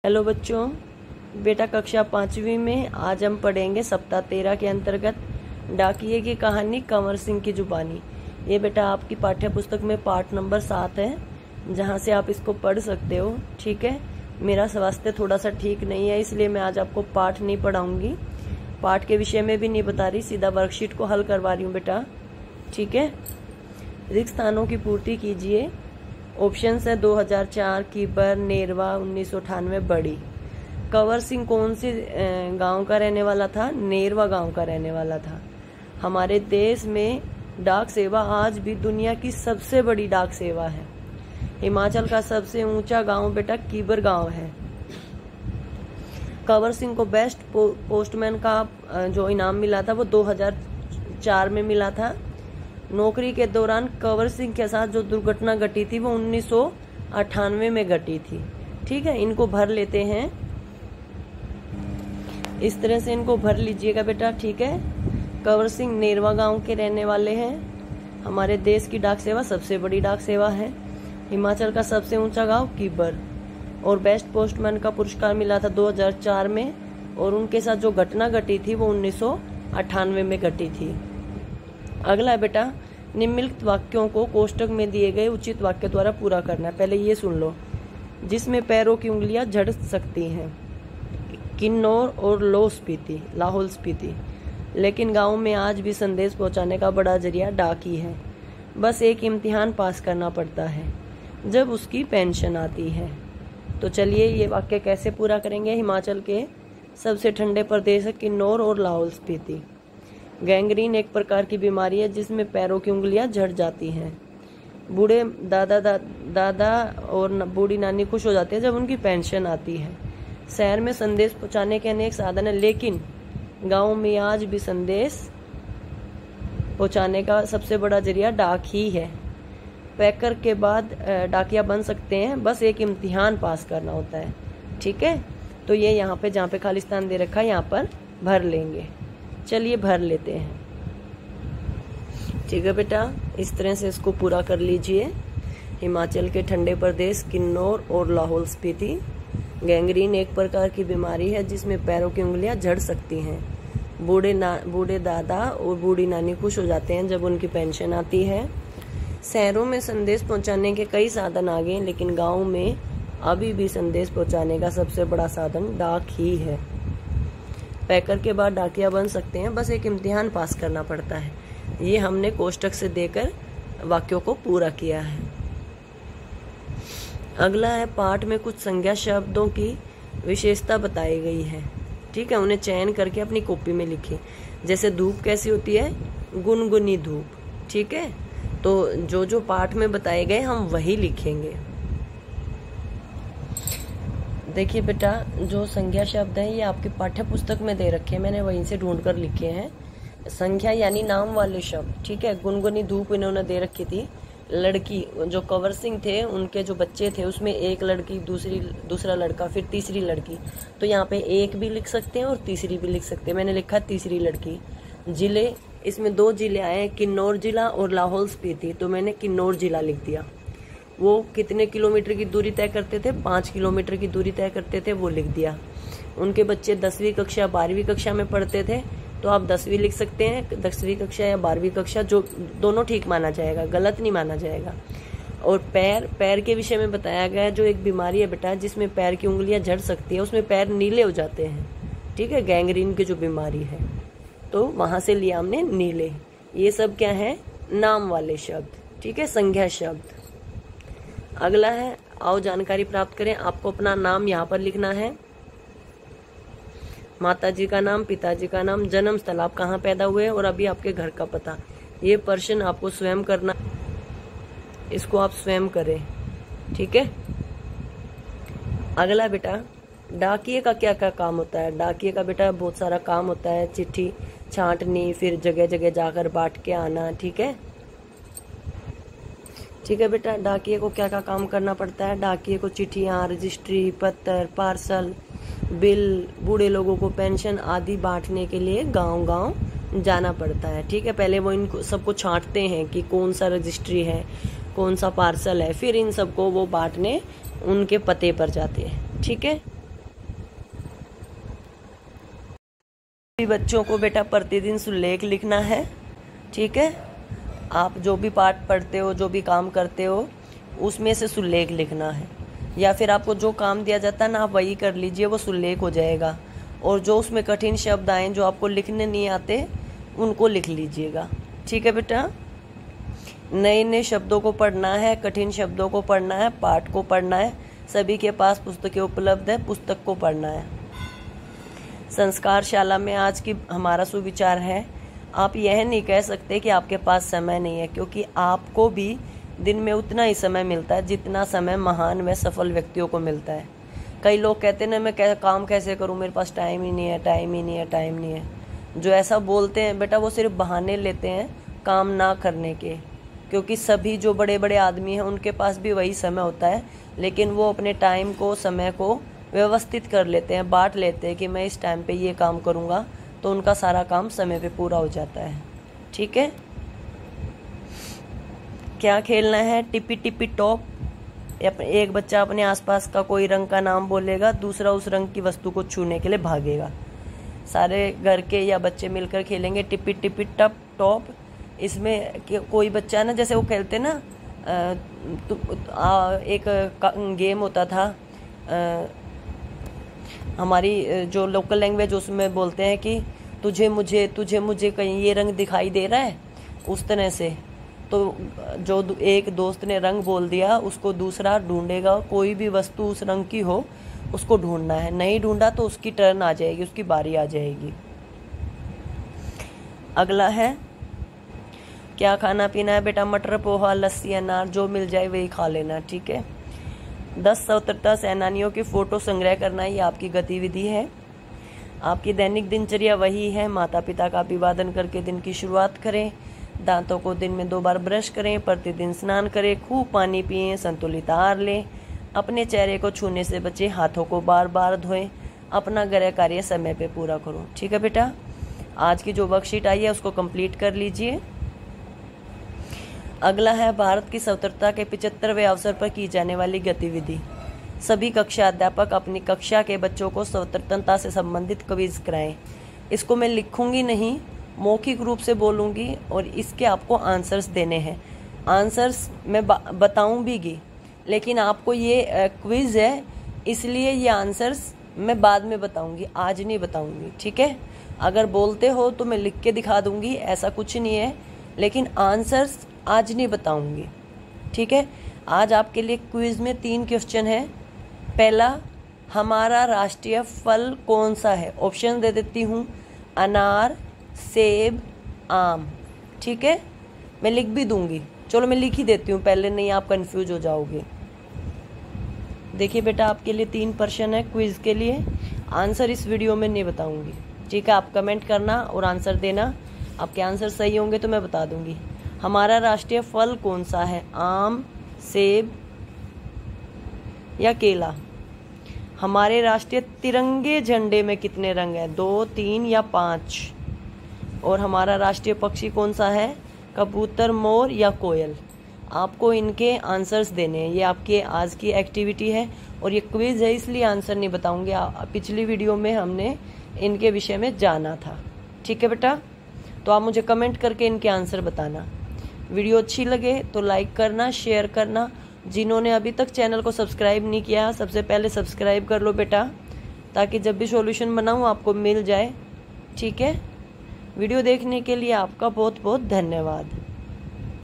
Hello बच्चों, बेटा कक्षा 5वीं में आज हम पढ़ेंगे सप्ताह 13 के अंतर्गत डाकिये की कहानी कंवर सिंह की जुबानी। ये बेटा आपकी पाठ्य पुस्तक में पाठ नंबर 7 है, जहाँ से आप इसको पढ़ सकते हो। ठीक है, मेरा स्वास्थ्य थोड़ा सा ठीक नहीं है, इसलिए मैं आज आपको पाठ नहीं पढ़ाऊंगी, पाठ के विषय में भी नहीं बता रही, सीधा वर्कशीट को हल करवा रही हूँ बेटा। ठीक है, रिक्त स्थानों की पूर्ति कीजिए। ऑप्शन है 2004 कीबर, नेरवा 1998 बड़ी। कंवर सिंह कौन से गांव का रहने वाला था? नेरवा गांव का रहने वाला था। हमारे देश में डाक सेवा आज भी दुनिया की सबसे बड़ी डाक सेवा है। हिमाचल का सबसे ऊंचा गांव बेटा कीबर गांव है। कंवर सिंह को बेस्ट पोस्टमैन का जो इनाम मिला था वो 2004 में मिला था। नौकरी के दौरान कंवर सिंह के साथ जो दुर्घटना घटी थी वो 1998 में घटी थी। ठीक है, इनको भर लेते हैं, इस तरह से इनको भर लीजिएगा बेटा। ठीक है, कंवर सिंह नेरवा गांव के रहने वाले हैं। हमारे देश की डाक सेवा सबसे बड़ी डाक सेवा है। हिमाचल का सबसे ऊंचा गांव कीबर, और बेस्ट पोस्टमैन का पुरस्कार मिला था 2004 में, और उनके साथ जो घटना घटी थी वो 1998 में घटी थी। अगला है बेटा, निम्नलिखित वाक्यों को कोष्टक में दिए गए उचित वाक्य द्वारा पूरा करना है। पहले ये सुन लो। जिसमें पैरों की उंगलियां झड़ सकती हैं, किन्नौर और लाहौल स्पीति। लेकिन गांव में आज भी संदेश पहुंचाने का बड़ा जरिया डाक ही है। बस एक इम्तिहान पास करना पड़ता है जब उसकी पेंशन आती है। तो चलिए ये वाक्य कैसे पूरा करेंगे। हिमाचल के सबसे ठंडे प्रदेश है किन्नौर और लाहौल स्पीति। गैंग्रीन एक प्रकार की बीमारी है जिसमें पैरों की उंगलियां झड़ जाती हैं। बूढ़े दादा और बूढ़ी नानी खुश हो जाते हैं जब उनकी पेंशन आती है। शहर में संदेश पहुंचाने के अनेक साधन है, लेकिन गांव में आज भी संदेश पहुंचाने का सबसे बड़ा जरिया डाक ही है। पैकर के बाद डाकिया बन सकते हैं, बस एक इम्तिहान पास करना होता है। ठीक है, तो ये यहाँ पे जहाँ पे खालिस्तान दे रखा है यहाँ पर भर लेंगे। चलिए भर लेते हैं। ठीक है बेटा, इस तरह से इसको पूरा कर लीजिए। हिमाचल के ठंडे प्रदेश किन्नौर और लाहौल स्पीति। गैंग्रीन एक प्रकार की बीमारी है जिसमें पैरों की उंगलियां झड़ सकती हैं। बूढ़े दादा और बूढ़ी नानी खुश हो जाते हैं जब उनकी पेंशन आती है। शहरों में संदेश पहुंचाने के कई साधन आ गए, लेकिन गांव में अभी भी संदेश पहुंचाने का सबसे बड़ा साधन डाक ही है। पैकर के बाद डाकिया बन सकते हैं, बस एक इम्तिहान पास करना पड़ता है। ये हमने कोष्टक से देकर वाक्यों को पूरा किया है। अगला है, पाठ में कुछ संज्ञा शब्दों की विशेषता बताई गई है। ठीक है, उन्हें चयन करके अपनी कॉपी में लिखिए। जैसे धूप कैसी होती है? गुनगुनी धूप। ठीक है, तो जो पाठ में बताए गए हम वही लिखेंगे। देखिए बेटा, जो संज्ञा शब्द है ये आपकी पाठ्य पुस्तक में दे रखे हैं, मैंने वहीं से ढूंढ कर लिखे हैं। संख्या यानी नाम वाले शब्द। ठीक है, गुनगुनी धूप इन्होंने दे रखी थी। लड़की, जो कंवर सिंह थे उनके जो बच्चे थे उसमें एक लड़की, दूसरा लड़का, फिर तीसरी लड़की। तो यहाँ पे एक भी लिख सकते हैं और तीसरी भी लिख सकते हैं। मैंने लिखा तीसरी लड़की। जिले, इसमें 2 जिले आए हैं, किन्नौर जिला और लाहौल स्पीति, तो मैंने किन्नौर जिला लिख दिया। वो कितने किलोमीटर की दूरी तय करते थे? 5 किलोमीटर की दूरी तय करते थे, वो लिख दिया। उनके बच्चे 10वीं कक्षा 12वीं कक्षा में पढ़ते थे, तो आप 10वीं लिख सकते हैं, 10वीं कक्षा या 12वीं कक्षा, जो दोनों ठीक माना जाएगा, गलत नहीं माना जाएगा। और पैर के विषय में बताया गया, जो एक बीमारी है बेटा जिसमें पैर की उंगलियां झड़ सकती है, उसमें पैर नीले हो जाते हैं। ठीक है, गैंग्रीन की जो बीमारी है, तो वहां से लिया हमने नीले। ये सब क्या है? नाम वाले शब्द। ठीक है, संज्ञा शब्द। अगला है, आओ जानकारी प्राप्त करें। आपको अपना नाम यहाँ पर लिखना है, माताजी का नाम, पिताजी का नाम, जन्म स्थल, आप कहाँ पैदा हुए और अभी आपके घर का पता। ये प्रश्न आपको स्वयं करना, इसको आप स्वयं करें। ठीक है। अगला बेटा, डाकिये का क्या क्या काम होता है? डाकिये का बेटा बहुत सारा काम होता है। चिट्ठी छांटनी, फिर जगह जगह जाकर बांट के आना। ठीक है, ठीक है बेटा, डाकिये को क्या क्या काम करना पड़ता है? डाकिये को चिट्ठियाँ, रजिस्ट्री, पत्र, पार्सल, बिल, बूढ़े लोगों को पेंशन आदि बांटने के लिए गांव गांव जाना पड़ता है। ठीक है, पहले वो इनको सबको छांटते हैं कि कौन सा रजिस्ट्री है, कौन सा पार्सल है, फिर इन सबको वो बांटने उनके पते पर जाते हैं। ठीक है, सभी बच्चों को बेटा प्रतिदिन सुलेख लिखना है, ठीक है। आप जो भी पाठ पढ़ते हो, जो भी काम करते हो, उसमें से सुलेख लिखना है, या फिर आपको जो काम दिया जाता है ना, आप वही कर लीजिए, वो सुलेख हो जाएगा। और जो उसमें कठिन शब्द आए जो आपको लिखने नहीं आते, उनको लिख लीजिएगा, ठीक है बेटा। नए नए शब्दों को पढ़ना है, कठिन शब्दों को पढ़ना है, पाठ को पढ़ना है। सभी के पास पुस्तकें उपलब्ध है, पुस्तक को पढ़ना है। संस्कार शाला में आज की हमारा सुविचार है, आप यह नहीं कह सकते कि आपके पास समय नहीं है, क्योंकि आपको भी दिन में उतना ही समय मिलता है जितना समय महान व सफल व्यक्तियों को मिलता है। कई लोग कहते हैं ना, मैं काम कैसे करूं, मेरे पास टाइम ही नहीं है, टाइम ही नहीं है, टाइम नहीं है। जो ऐसा बोलते हैं बेटा, वो सिर्फ बहाने लेते हैं काम ना करने के, क्योंकि सभी जो बड़े बड़े आदमी हैं उनके पास भी वही समय होता है, लेकिन वो अपने टाइम को, समय को व्यवस्थित कर लेते हैं, बांट लेते हैं कि मैं इस टाइम पे ये काम करूँगा, तो उनका सारा काम समय पे पूरा हो जाता है, ठीक है। क्या खेलना है? टिपी टिपी टॉप। एक बच्चा अपने आसपास का कोई रंग का नाम बोलेगा, दूसरा उस रंग की वस्तु को छूने के लिए भागेगा। सारे घर के या बच्चे मिलकर खेलेंगे टिपी टिपी टप टॉप। इसमें कोई बच्चा ना, जैसे वो खेलते ना, एक गेम होता था, हमारी जो लोकल लैंग्वेज उसमें बोलते हैं कि तुझे मुझे कहीं ये रंग दिखाई दे रहा है, उस तरह से। तो जो एक दोस्त ने रंग बोल दिया, उसको दूसरा ढूंढेगा, कोई भी वस्तु उस रंग की हो उसको ढूंढना है। नहीं ढूंढा तो उसकी टर्न आ जाएगी, उसकी बारी आ जाएगी। अगला है, क्या खाना पीना है बेटा? मटर, पोहा, लस्सी, अनार, जो मिल जाए वही खा लेना, ठीक है। 10 स्वतंत्रता सेनानियों की फोटो संग्रह करना, ये आपकी गतिविधि है। आपकी दैनिक दिनचर्या वही है, माता पिता का अभिवादन करके दिन की शुरुआत करें, दांतों को दिन में 2 बार ब्रश करें, प्रतिदिन स्नान करें, खूब पानी पिएं, संतुलित आहार लें, अपने चेहरे को छूने से बचें, हाथों को बार बार धोएं, अपना गृह कार्य समय पे पूरा करो, ठीक है बेटा। आज की जो वर्कशीट आई है उसको कंप्लीट कर लीजिए। अगला है, भारत की स्वतंत्रता के 75वें अवसर पर की जाने वाली गतिविधि। सभी कक्षा अध्यापक अपनी कक्षा के बच्चों को स्वतंत्रता से संबंधित क्विज कराएं। इसको मैं लिखूंगी नहीं, मौखिक रूप से बोलूंगी, और इसके आपको आंसर्स देने हैं। आंसर्स मैं बताऊं भी, लेकिन आपको ये क्विज है, इसलिए ये आंसर्स मैं बाद में बताऊंगी, आज नहीं बताऊंगी, ठीक है। अगर बोलते हो तो मैं लिख के दिखा दूंगी, ऐसा कुछ नहीं है, लेकिन आंसर्स आज नहीं बताऊंगी, ठीक है। आज आपके लिए क्विज में 3 क्वेश्चन है। पहला, हमारा राष्ट्रीय फल कौन सा है? ऑप्शन दे देती हूँ, अनार, सेब, आम, ठीक है। मैं लिख भी दूंगी, चलो मैं लिख ही देती हूँ पहले, नहीं आप कंफ्यूज हो जाओगे। देखिए बेटा, आपके लिए 3 प्रश्न है क्विज के लिए, आंसर इस वीडियो में नहीं बताऊंगी, ठीक है। आप कमेंट करना और आंसर देना, आपके आंसर सही होंगे तो मैं बता दूंगी। हमारा राष्ट्रीय फल कौन सा है? आम, सेब या केला? हमारे राष्ट्रीय तिरंगे झंडे में कितने रंग हैं? 2, 3 या 5? और हमारा राष्ट्रीय पक्षी कौन सा है? कबूतर, मोर या कोयल? आपको इनके आंसर्स देने हैं। ये आपकी आज की एक्टिविटी है और ये क्विज है, इसलिए आंसर नहीं बताऊंगी। पिछली वीडियो में हमने इनके विषय में जाना था, ठीक है बेटा। तो आप मुझे कमेंट करके इनके आंसर बताना। वीडियो अच्छी लगे तो लाइक करना, शेयर करना। जिन्होंने अभी तक चैनल को सब्सक्राइब नहीं किया, सबसे पहले सब्सक्राइब कर लो बेटा, ताकि जब भी सॉल्यूशन बनाऊँ आपको मिल जाए, ठीक है। वीडियो देखने के लिए आपका बहुत बहुत धन्यवाद।